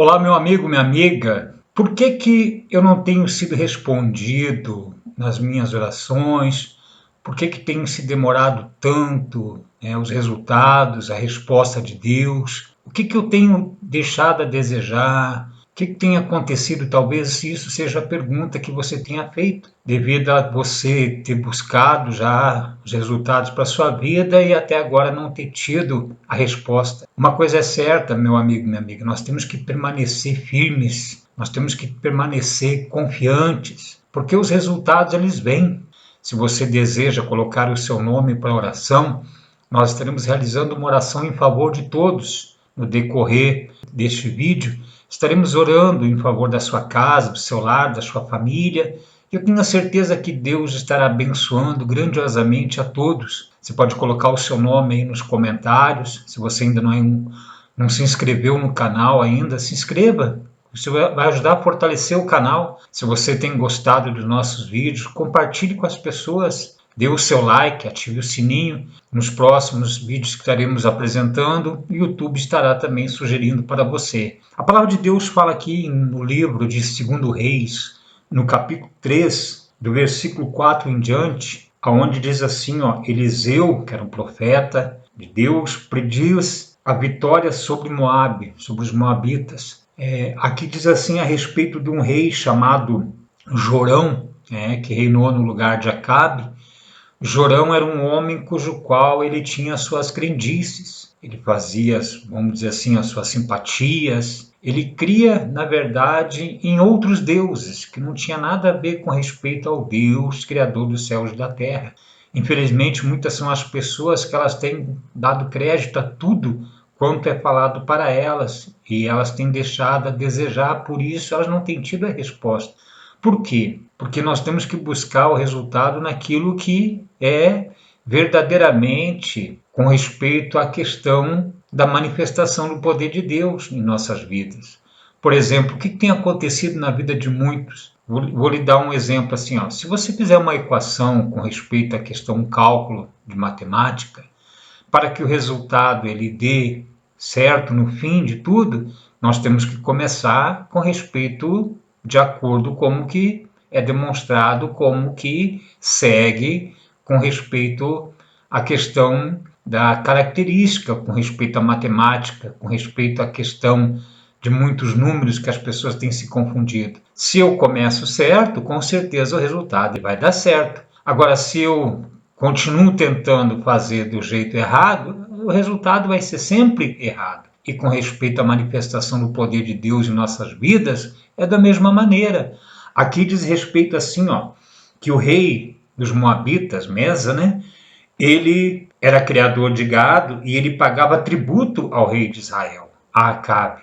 Olá, meu amigo, minha amiga. Por que eu não tenho sido respondido nas minhas orações? Por que tem se demorado tanto, os resultados, a resposta de Deus? O que eu tenho deixado a desejar? O que tem acontecido? Talvez isso seja a pergunta que você tenha feito, devido a você ter buscado já os resultados para a sua vida e até agora não ter tido a resposta. Uma coisa é certa, meu amigo, minha amiga, nós temos que permanecer firmes, nós temos que permanecer confiantes, porque os resultados eles vêm. Se você deseja colocar o seu nome para a oração, nós estaremos realizando uma oração em favor de todos no decorrer deste vídeo. Estaremos orando em favor da sua casa, do seu lar, da sua família. Eu tenho a certeza que Deus estará abençoando grandiosamente a todos. Você pode colocar o seu nome aí nos comentários. Se você ainda não se inscreveu no canal ainda, se inscreva. Isso vai ajudar a fortalecer o canal. Se você tem gostado dos nossos vídeos, compartilhe com as pessoas. Dê o seu like, ative o sininho. Nos próximos vídeos que estaremos apresentando, o YouTube estará também sugerindo para você. A palavra de Deus fala aqui no livro de 2 Reis, no capítulo 3, do versículo 4 em diante, aonde diz assim, Eliseu, que era um profeta de Deus, prediz a vitória sobre Moabe, sobre os moabitas. Aqui diz assim a respeito de um rei chamado Jorão, que reinou no lugar de Acabe. Jorão era um homem cujo qual ele tinha suas crendices, ele fazia, vamos dizer assim, as suas simpatias, ele cria, na verdade, em outros deuses, que não tinha nada a ver com respeito ao Deus, Criador dos céus e da terra. Infelizmente, muitas são as pessoas que elas têm dado crédito a tudo quanto é falado para elas, e elas têm deixado a desejar, por isso elas não têm tido a resposta. Por quê? Porque nós temos que buscar o resultado naquilo que é verdadeiramente com respeito à questão da manifestação do poder de Deus em nossas vidas. Por exemplo, o que tem acontecido na vida de muitos? Vou lhe dar um exemplo assim, se você fizer uma equação com respeito à questão um cálculo de matemática, para que o resultado ele dê certo no fim de tudo, nós temos que começar com respeito de acordo com o que é demonstrado, como que segue com respeito à questão da característica, com respeito à matemática, com respeito à questão de muitos números que as pessoas têm se confundido. Se eu começo certo, com certeza o resultado vai dar certo. Agora, se eu continuo tentando fazer do jeito errado, o resultado vai ser sempre errado. E com respeito à manifestação do poder de Deus em nossas vidas, é da mesma maneira. Aqui diz respeito assim, que o rei dos Moabitas, Mesa, ele era criador de gado e ele pagava tributo ao rei de Israel, a Acabe.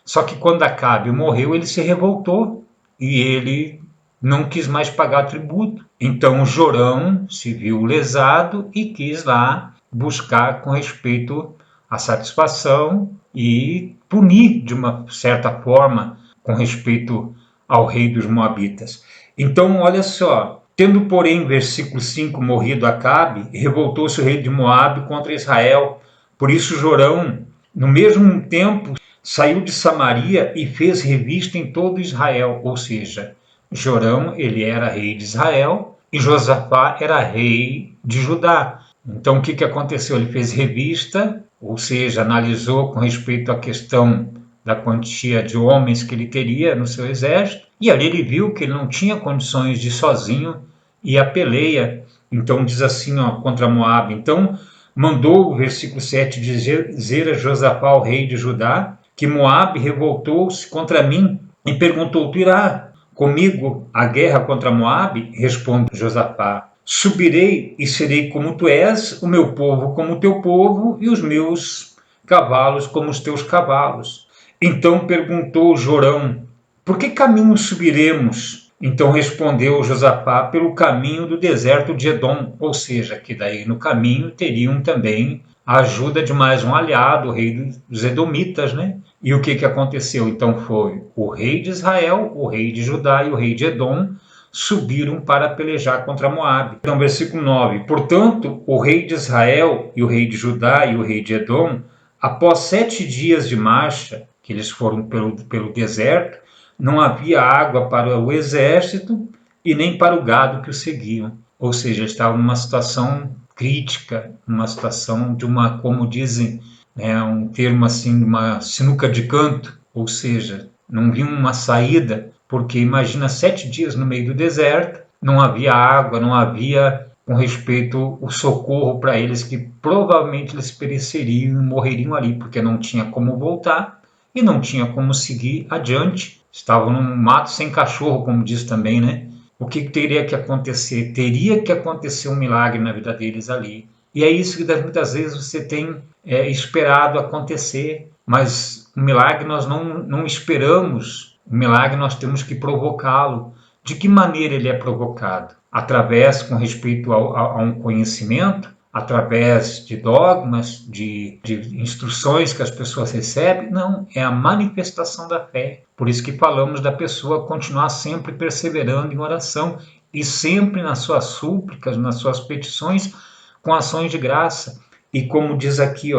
Só que quando Acabe morreu, ele se revoltou e ele não quis mais pagar tributo. Então Jorão se viu lesado e quis lá buscar com respeito à satisfação e punir de uma certa forma com respeito ao rei dos Moabitas. Então, olha só, tendo, porém, versículo 5, morrido Acabe, revoltou-se o rei de Moabe contra Israel. Por isso Jorão, no mesmo tempo, saiu de Samaria e fez revista em todo Israel, ou seja, Jorão, ele era rei de Israel e Josafá era rei de Judá. Então, o que aconteceu? Ele fez revista, ou seja, analisou com respeito à questão da quantia de homens que ele teria no seu exército, e ali ele viu que ele não tinha condições de sozinho ir à peleia. Então, diz assim, contra Moabe. Então, mandou o versículo 7 dizer a Josafá, o rei de Judá, que Moabe revoltou-se contra mim e perguntou: tu irá comigo a guerra contra Moabe? Responde Josafá: subirei e serei como tu és, o meu povo como o teu povo e os meus cavalos como os teus cavalos. Então perguntou Jorão: por que caminho subiremos? Então respondeu Josafá: pelo caminho do deserto de Edom, ou seja, que daí no caminho teriam também a ajuda de mais um aliado, o rei dos Edomitas, E o que aconteceu? Então foi o rei de Israel, o rei de Judá e o rei de Edom subiram para pelejar contra Moabe. Então, versículo 9. Portanto, o rei de Israel e o rei de Judá e o rei de Edom, após 7 dias de marcha, que eles foram pelo deserto, não havia água para o exército e nem para o gado que o seguiam. Ou seja, estavam numa situação crítica, uma situação de uma, como dizem, um termo assim, uma sinuca de canto, ou seja, não viam uma saída, porque imagina 7 dias no meio do deserto, não havia água, não havia, com respeito, o socorro para eles, que provavelmente eles pereceriam e morreriam ali, porque não tinha como voltar e não tinha como seguir adiante. Estavam num mato sem cachorro, como diz também, né? O que teria que acontecer? Teria que acontecer um milagre na vida deles ali. E é isso que muitas vezes você tem esperado acontecer, mas o milagre nós não esperamos. O milagre nós temos que provocá-lo. De que maneira ele é provocado? Através, com respeito a um conhecimento, através de dogmas, de instruções que as pessoas recebem? Não, é a manifestação da fé. Por isso que falamos da pessoa continuar sempre perseverando em oração e sempre nas suas súplicas, nas suas petições, com ações de graça. E como diz aqui,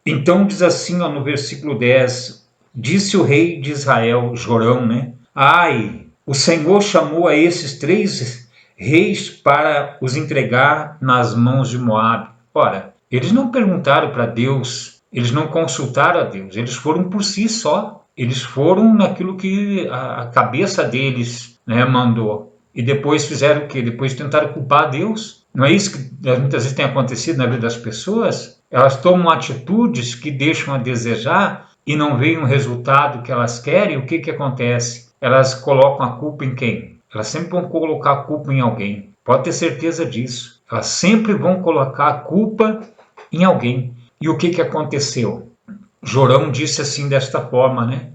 então diz assim, no versículo 10, disse o rei de Israel, Jorão, né? Ai, o Senhor chamou a esses 3 reis para os entregar nas mãos de Moabe. Ora, eles não perguntaram para Deus, eles não consultaram a Deus, eles foram por si só. Eles foram naquilo que a cabeça deles, mandou. E depois fizeram o quê? Depois tentaram culpar Deus. Não é isso que muitas vezes tem acontecido na vida das pessoas? Elas tomam atitudes que deixam a desejar e não veem o resultado que elas querem. O que acontece? Elas colocam a culpa em quem? Elas sempre vão colocar a culpa em alguém. Pode ter certeza disso. Elas sempre vão colocar a culpa em alguém. E o que aconteceu? Jorão disse assim, desta forma, né?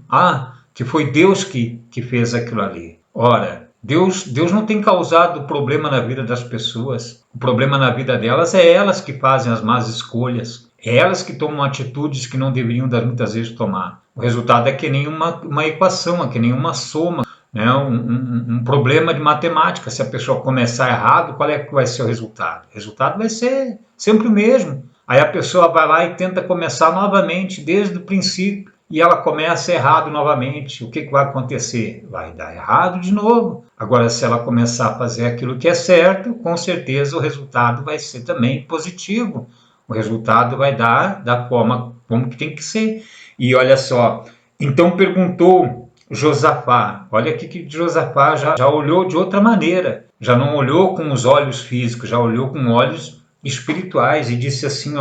Que foi Deus que fez aquilo ali. Ora, Deus não tem causado problema na vida das pessoas. O problema na vida delas é elas que fazem as más escolhas. É elas que tomam atitudes que não deveriam muitas vezes tomar. O resultado é que nem uma equação, é que nem uma soma, né? Um problema de matemática. Se a pessoa começar errado, qual é que vai ser o resultado? O resultado vai ser sempre o mesmo. Aí a pessoa vai lá e tenta começar novamente, desde o princípio, e ela começa errado novamente. O que vai acontecer? Vai dar errado de novo. Agora, se ela começar a fazer aquilo que é certo, com certeza o resultado vai ser também positivo. O resultado vai dar da forma como que tem que ser. E olha só, então perguntou Josafá, olha aqui que Josafá já olhou de outra maneira, já não olhou com os olhos físicos, já olhou com olhos espirituais e disse assim,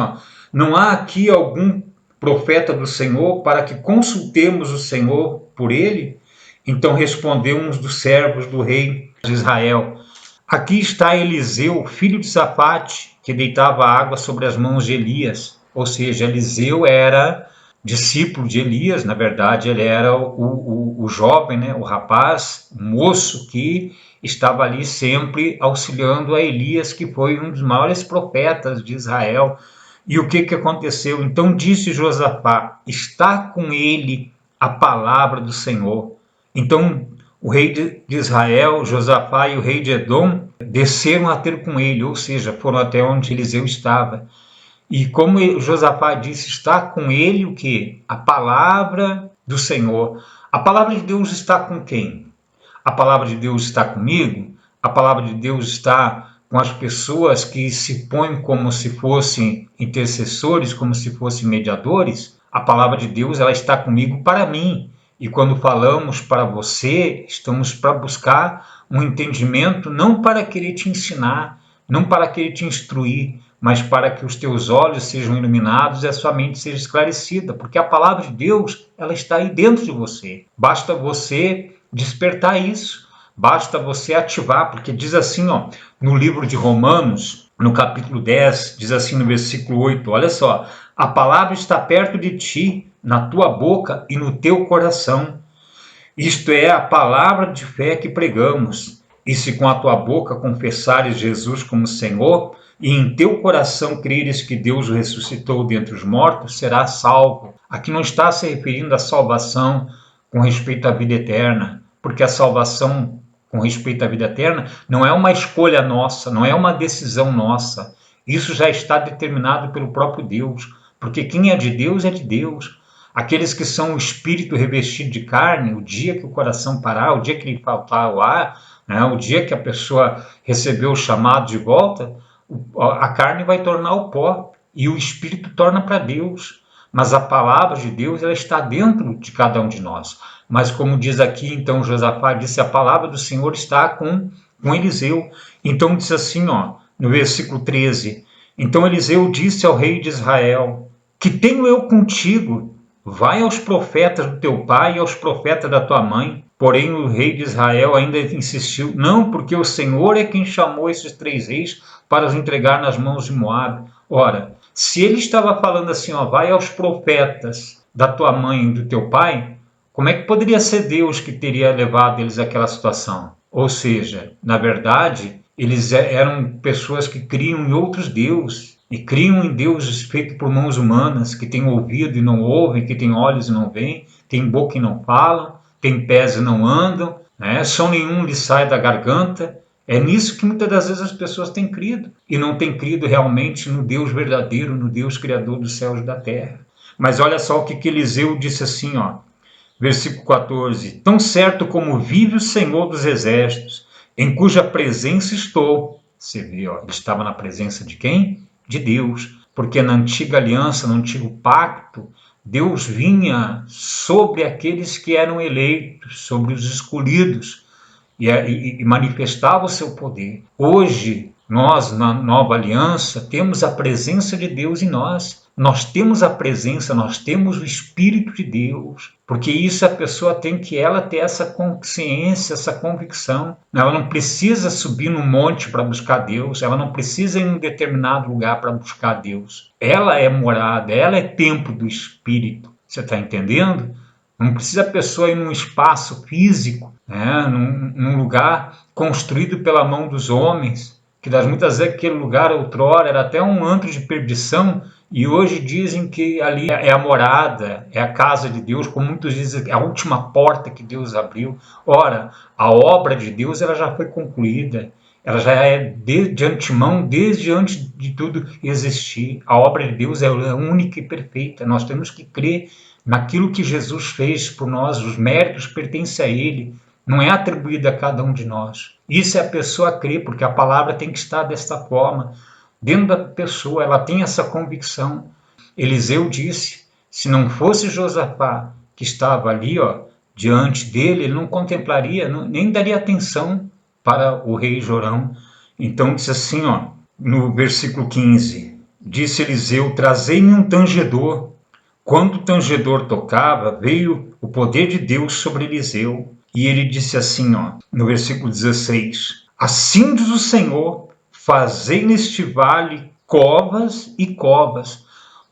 não há aqui algum profeta do Senhor para que consultemos o Senhor por ele? Então respondeu um dos servos do rei de Israel, aqui está Eliseu, filho de Safate, que deitava água sobre as mãos de Elias. Ou seja, Eliseu era discípulo de Elias, na verdade ele era o jovem, né, o rapaz, o moço que estava ali sempre auxiliando a Elias, que foi um dos maiores profetas de Israel. E o que aconteceu? Então disse Josafá, está com ele a palavra do Senhor. Então o rei de Israel, Josafá e o rei de Edom desceram a ter com ele, ou seja, foram até onde Eliseu estava. E como Josafá disse, está com ele o quê? A palavra do Senhor. A palavra de Deus está com quem? A palavra de Deus está comigo? A palavra de Deus está com as pessoas que se põem como se fossem intercessores, como se fossem mediadores? A palavra de Deus, ela está comigo para mim. E quando falamos para você, estamos para buscar um entendimento, não para querer te ensinar, não para querer te instruir, mas para que os teus olhos sejam iluminados e a sua mente seja esclarecida, porque a palavra de Deus, ela está aí dentro de você. Basta você despertar isso, basta você ativar, porque diz assim, no livro de Romanos, no capítulo 10, diz assim no versículo 8, olha só, a palavra está perto de ti, na tua boca e no teu coração. Isto é a palavra de fé que pregamos. E se com a tua boca confessares Jesus como Senhor, e em teu coração creres que Deus o ressuscitou dentre os mortos, serás salvo. Aqui não está se referindo à salvação com respeito à vida eterna, porque a salvação com respeito à vida eterna não é uma escolha nossa, não é uma decisão nossa. Isso já está determinado pelo próprio Deus, porque quem é de Deus é de Deus. Aqueles que são o espírito revestido de carne, o dia que o coração parar, o dia que lhe faltar o ar, né, o dia que a pessoa recebeu o chamado de volta, a carne vai tornar o pó e o espírito torna para Deus. Mas a palavra de Deus, ela está dentro de cada um de nós. Mas como diz aqui, então, Josafá disse, a palavra do Senhor está com Eliseu. Então diz assim, ó, no versículo 13, então Eliseu disse ao rei de Israel, que tenho eu contigo? Vai aos profetas do teu pai e aos profetas da tua mãe. Porém o rei de Israel ainda insistiu, não, porque o Senhor é quem chamou esses 3 reis para os entregar nas mãos de Moabe. Ora, se ele estava falando assim, ó, vai aos profetas da tua mãe e do teu pai, como é que poderia ser Deus que teria levado eles àquela situação? Ou seja, na verdade, eles eram pessoas que criam em outros deuses, e criam em deuses feitos por mãos humanas, que têm ouvido e não ouvem, que têm olhos e não veem, têm boca e não falam, têm pés e não andam, né? Som nenhum lhes sai da garganta. É nisso que muitas das vezes as pessoas têm crido, e não têm crido realmente no Deus verdadeiro, no Deus criador dos céus e da terra. Mas olha só o que Eliseu disse assim, ó, versículo 14, tão certo como vive o Senhor dos exércitos, em cuja presença estou. Você vê, ó, ele estava na presença de quem? De Deus, porque na antiga aliança, no antigo pacto, Deus vinha sobre aqueles que eram eleitos, sobre os escolhidos, e manifestava o seu poder. Hoje, nós, na nova aliança, temos a presença de Deus em nós. Nós temos a presença, nós temos o Espírito de Deus, porque isso a pessoa tem que ela ter essa consciência, essa convicção. Ela não precisa subir no monte para buscar Deus, ela não precisa ir em um determinado lugar para buscar Deus. Ela é morada, ela é templo do Espírito. Você está entendendo? Não precisa a pessoa ir num espaço físico, né, num lugar construído pela mão dos homens, que das muitas vezes aquele lugar outrora era até um antro de perdição, e hoje dizem que ali é a morada, é a casa de Deus, como muitos dizem, é a última porta que Deus abriu. Ora, a obra de Deus ela já foi concluída, ela já é de antemão, desde antes de tudo existir. A obra de Deus é única e perfeita, nós temos que crer naquilo que Jesus fez por nós, os méritos pertencem a Ele, não é atribuído a cada um de nós. Isso é a pessoa crer, porque a palavra tem que estar desta forma. Dentro da pessoa, ela tem essa convicção. Eliseu disse, se não fosse Josafá que estava ali, ó, diante dele, ele não contemplaria, nem daria atenção para o rei Jorão. Então disse assim, ó, no versículo 15, disse Eliseu, trazei-me um tangedor. Quando o tangedor tocava, veio o poder de Deus sobre Eliseu. E ele disse assim, ó, no versículo 16, assim diz o Senhor, fazei neste vale covas e covas.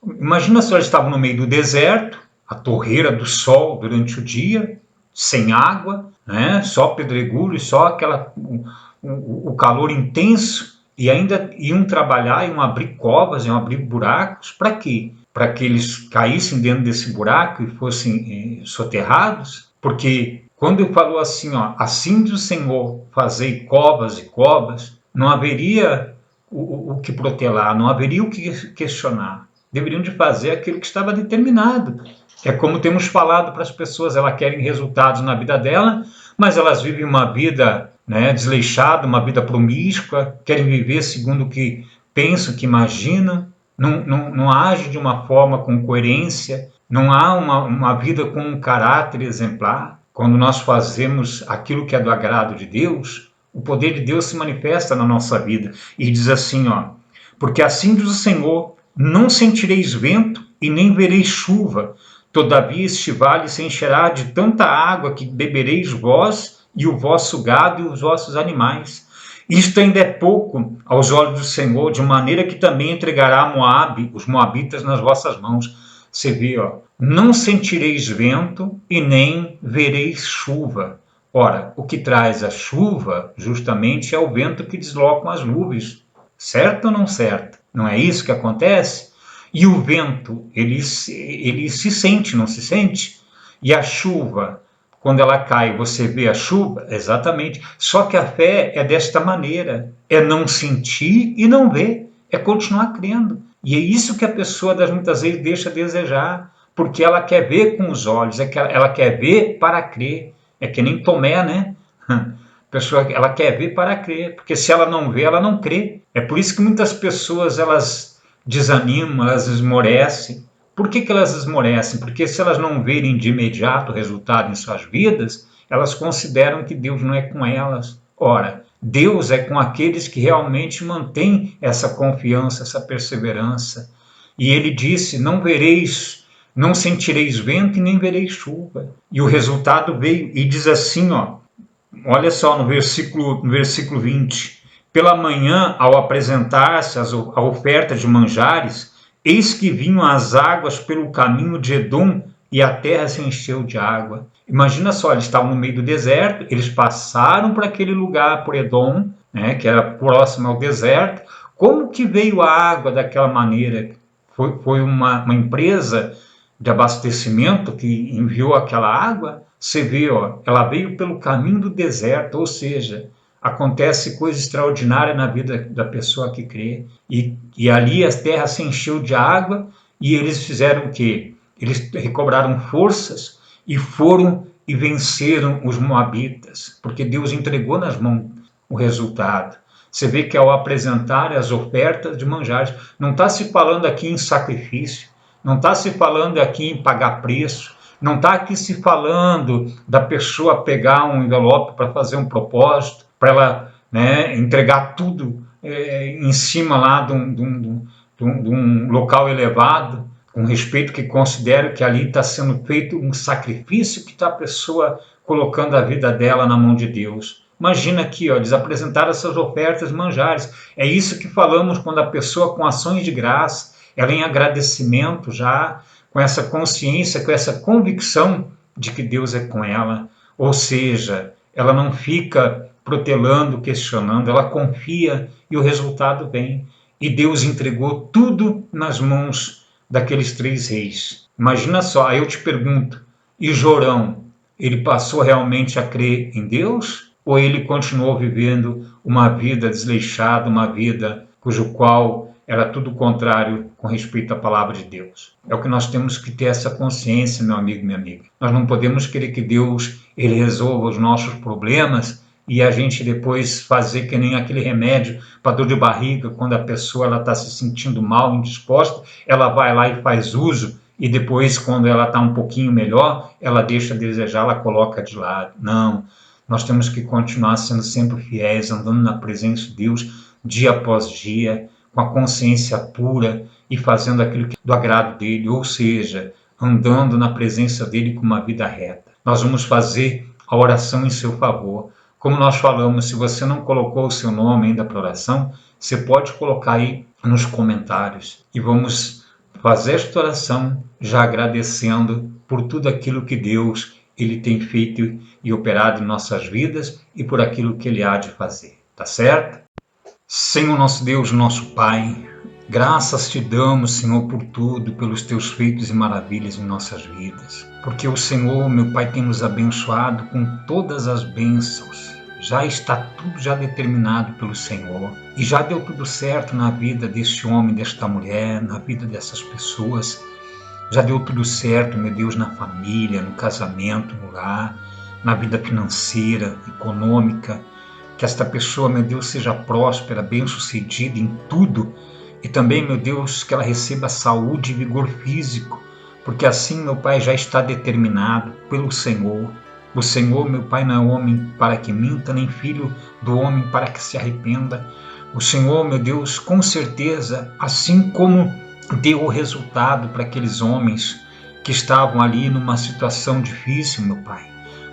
Imagina se ela estava no meio do deserto, a torreira do sol durante o dia, sem água, né? Só pedregulho, só o calor intenso, e ainda iam trabalhar, iam abrir covas, iam abrir buracos, para quê? Para que eles caíssem dentro desse buraco e fossem soterrados? Porque quando ele falou assim, ó, assim diz o Senhor, fazei covas e covas, não haveria o que protelar, não haveria o que questionar. Deveriam de fazer aquilo que estava determinado. É como temos falado para as pessoas, elas querem resultados na vida dela, mas elas vivem uma vida, né, desleixada, uma vida promíscua, querem viver segundo o que pensam, que imaginam, não agem de uma forma com coerência, não há uma vida com um caráter exemplar. Quando nós fazemos aquilo que é do agrado de Deus, o poder de Deus se manifesta na nossa vida. E diz assim, ó, porque assim diz o Senhor, não sentireis vento e nem vereis chuva, todavia este vale se encherá de tanta água que bebereis vós e o vosso gado e os vossos animais. Isto ainda é pouco aos olhos do Senhor, de maneira que também entregará Moabe, os moabitas, nas vossas mãos. Você vê, ó, não sentireis vento e nem vereis chuva. Ora, o que traz a chuva justamente é o vento que desloca as nuvens. Certo ou não certo? Não é isso que acontece? E o vento, ele se sente, não se sente? E a chuva, quando ela cai, você vê a chuva? Exatamente. Só que a fé é desta maneira. É não sentir e não ver. É continuar crendo. E é isso que a pessoa, das muitas vezes, deixa a desejar. porque ela quer ver com os olhos, ela quer ver para crer. É que nem Tomé, né? A pessoa, ela quer ver para crer, porque se ela não vê, ela não crê. É por isso que muitas pessoas elas desanimam, elas esmorecem. Por que elas esmorecem? Porque se elas não verem de imediato o resultado em suas vidas, elas consideram que Deus não é com elas. Ora, Deus é com aqueles que realmente mantêm essa confiança, essa perseverança. E ele disse: não vereis, não sentireis vento e nem vereis chuva. E o resultado veio, e diz assim, olha só no versículo 20: pela manhã, ao apresentar-se a oferta de manjares, eis que vinham as águas pelo caminho de Edom, e a terra se encheu de água. Imagina só, eles estavam no meio do deserto, eles passaram por aquele lugar, por Edom, né, que era próximo ao deserto. Como que veio a água daquela maneira? Foi uma empresa de abastecimento que enviou aquela água? Você vê, ela veio pelo caminho do deserto, ou seja, acontece coisa extraordinária na vida da pessoa que crê. E ali a terra se encheu de água e eles fizeram o quê? Eles recobraram forças e foram e venceram os moabitas, porque Deus entregou nas mãos o resultado. Você vê que ao apresentar as ofertas de manjares, não está se falando aqui em sacrifício, não está se falando aqui em pagar preço, não está aqui se falando da pessoa pegar um envelope para fazer um propósito, para ela, né, entregar tudo em cima lá de um local elevado, com respeito, que considero que ali está sendo feito um sacrifício, que está a pessoa colocando a vida dela na mão de Deus. Imagina aqui, eles apresentaram essas ofertas manjares. É isso que falamos quando a pessoa, com ações de graça, ela em agradecimento já, com essa consciência, com essa convicção de que Deus é com ela. Ou seja, ela não fica protelando, questionando, ela confia e o resultado vem. E Deus entregou tudo nas mãos daqueles 3 reis. Imagina só, aí eu te pergunto, e Jorão, ele passou realmente a crer em Deus? Ou ele continuou vivendo uma vida desleixada, uma vida cujo qual era tudo o contrário com respeito à palavra de Deus? É o que nós temos que ter essa consciência, meu amigo, minha amiga. Nós não podemos querer que Deus ele resolva os nossos problemas e a gente depois fazer que nem aquele remédio para dor de barriga, quando a pessoa está se sentindo mal, indisposta, ela vai lá e faz uso, e depois, quando ela está um pouquinho melhor, ela deixa a desejar, ela coloca de lado. Não, nós temos que continuar sendo sempre fiéis, andando na presença de Deus, dia após dia, com a consciência pura e fazendo aquilo que é do agrado dele, ou seja, andando na presença dele com uma vida reta. Nós vamos fazer a oração em seu favor. Como nós falamos, se você não colocou o seu nome ainda para oração, você pode colocar aí nos comentários. E vamos fazer esta oração já agradecendo por tudo aquilo que Deus ele tem feito e operado em nossas vidas e por aquilo que ele há de fazer. Tá certo? Senhor nosso Deus, nosso Pai, graças te damos, Senhor, por tudo, pelos teus feitos e maravilhas em nossas vidas. Porque o Senhor, meu Pai, tem nos abençoado com todas as bênçãos. Já está tudo já determinado pelo Senhor. E já deu tudo certo na vida deste homem, desta mulher, na vida dessas pessoas. Já deu tudo certo, meu Deus, na família, no casamento, no lar, na vida financeira, econômica. Que esta pessoa, meu Deus, seja próspera, bem-sucedida em tudo. E também, meu Deus, que ela receba saúde e vigor físico, porque assim, meu Pai, já está determinado pelo Senhor. O Senhor, meu Pai, não é homem para que minta, nem filho do homem para que se arrependa. O Senhor, meu Deus, com certeza, assim como deu o resultado para aqueles homens que estavam ali numa situação difícil, meu Pai.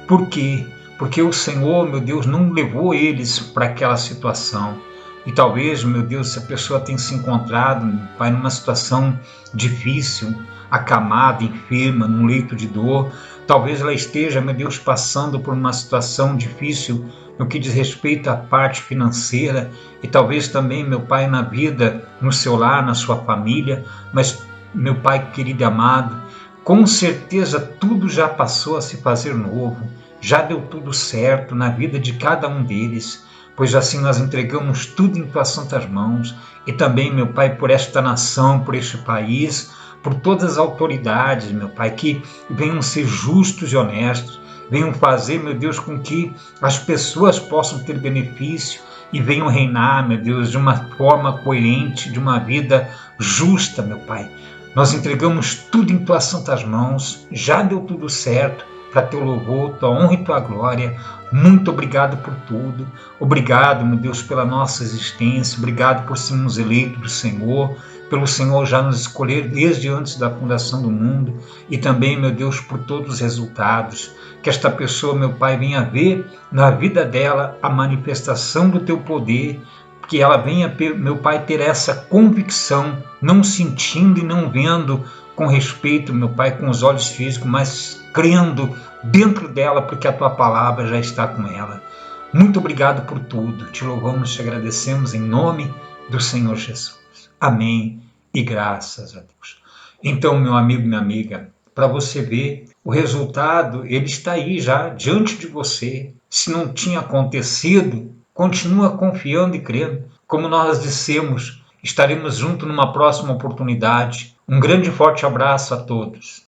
Por quê? Porque o Senhor, meu Deus, não levou eles para aquela situação. E talvez, meu Deus, se a pessoa tenha se encontrado, meu Pai, numa situação difícil, acamada, enferma, num leito de dor, talvez ela esteja, meu Deus, passando por uma situação difícil no que diz respeito à parte financeira e talvez também, meu Pai, na vida, no seu lar, na sua família, mas, meu Pai querido e amado, com certeza tudo já passou a se fazer novo, já deu tudo certo na vida de cada um deles, pois assim nós entregamos tudo em tuas santas mãos e também, meu Pai, por esta nação, por este país, por todas as autoridades, meu Pai, que venham ser justos e honestos, venham fazer, meu Deus, com que as pessoas possam ter benefício e venham reinar, meu Deus, de uma forma coerente, de uma vida justa, meu Pai. Nós entregamos tudo em Tuas santas mãos, já deu tudo certo, para Teu louvor, Tua honra e Tua glória. Muito obrigado por tudo. Obrigado, meu Deus, pela nossa existência. Obrigado por sermos eleitos do Senhor, pelo Senhor já nos escolher desde antes da fundação do mundo e também, meu Deus, por todos os resultados. Que esta pessoa, meu Pai, venha ver na vida dela a manifestação do Teu poder, que ela venha, meu Pai, ter essa convicção, não sentindo e não vendo com respeito, meu Pai, com os olhos físicos, mas crendo dentro dela, porque a Tua palavra já está com ela. Muito obrigado por tudo. Te louvamos, te agradecemos em nome do Senhor Jesus. Amém e graças a Deus. Então, meu amigo, minha amiga, para você ver, o resultado, ele está aí já, diante de você. Se não tinha acontecido, continua confiando e crendo. Como nós dissemos, estaremos juntos numa próxima oportunidade. Um grande e forte abraço a todos.